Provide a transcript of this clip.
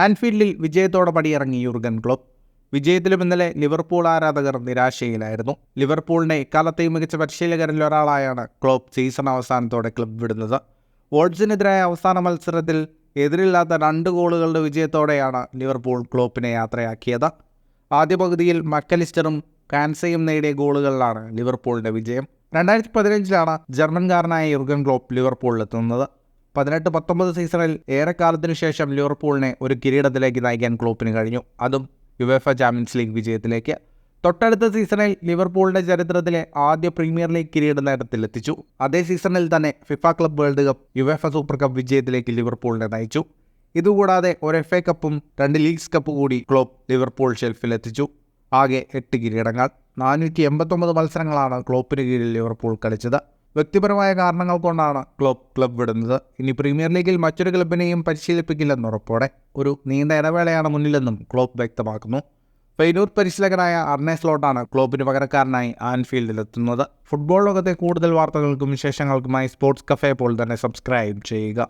ആൻഫീൽഡിൽ വിജയത്തോടെ പടിയിറങ്ങി Jürgen Klopp. വിജയത്തിലും ഇന്നലെ Liverpool ആരാധകർ നിരാശയിലായിരുന്നു. ലിവർപൂളിന്റെ എക്കാലത്തെയും മികച്ച പരിശീലകരിൽ ഒരാളായാണ് ക്ലോപ്പ് സീസൺ അവസാനത്തോടെ ക്ലബ് വിടുന്നത്. വോൾസിനെതിരായ അവസാന മത്സരത്തിൽ എതിരില്ലാത്ത 2 ഗോളുകളുടെ വിജയത്തോടെയാണ് ലിവർപൂൾ ക്ലോപ്പിനെ യാത്രയാക്കിയത്. ആദ്യ പകുതിയിൽ മക്കലിസ്റ്ററും കാൻസയും നേടിയ ഗോളുകളിലാണ് ലിവർപൂളിന്റെ വിജയം. 2015 ജർമ്മൻകാരനായ യൂർഗൻ ക്ലോപ്പ് ലിവർപൂളിലെത്തുന്നത്. 18-19 സീസണിൽ ഏറെക്കാലത്തിനു ശേഷം ലിവർപൂളിനെ ഒരു കിരീടത്തിലേക്ക് നയിക്കാൻ ക്ലോപ്പിന് കഴിഞ്ഞു, അതും യുവേഫ ചാമ്പ്യൻസ് ലീഗ് വിജയത്തിലേക്ക്. തൊട്ടടുത്ത സീസണിൽ ലിവർപൂളിന്റെ ചരിത്രത്തിലെ ആദ്യ പ്രീമിയർ ലീഗ് കിരീട നേട്ടത്തിലെത്തിച്ചു. അതേ സീസണിൽ തന്നെ FIFA club world cup, UEFA super cup വിജയത്തിലേക്ക് ലിവർപൂളിനെ നയിച്ചു. ഇതുകൂടാതെ ഒരു FA കപ്പും 2 ലീഗ്സ് കപ്പ് കൂടി ക്ലോപ്പ് ലിവർപൂൾ ഷെൽഫിലെത്തിച്ചു. ആകെ 8 കിരീടങ്ങൾ. 489 മത്സരങ്ങളാണ് ക്ലോപ്പിന് കീഴിൽ ലിവർപൂൾ കളിച്ചത്. വ്യക്തിപരമായ കാരണങ്ങൾ കൊണ്ടാണ് ക്ലബ് വിടുന്നത്. ഇനി പ്രീമിയർ ലീഗിൽ മറ്റൊരു ക്ലബിനെയും പരിശീലിപ്പിക്കില്ലെന്ന് ഉറപ്പോടെ. ഒരു നീണ്ട ഇടവേളയാണ് മുന്നിലെന്നും ക്ലോപ്പ് വ്യക്തമാക്കുന്നു. ഫെയ്നൂർ പരിശീലകനായ അർനെ സ്ലോട്ടാണ് ക്ലോപ്പിന് പകരക്കാരനായി ആൻഫീൽഡിലെത്തുന്നത്. ഫുട്ബോൾ ലോകത്തെ കൂടുതൽ വാർത്തകൾക്കും വിശേഷങ്ങൾക്കുമായി സ്പോർട്സ് കഫേ പോൾ തന്നെ സബ്സ്ക്രൈബ് ചെയ്യുക.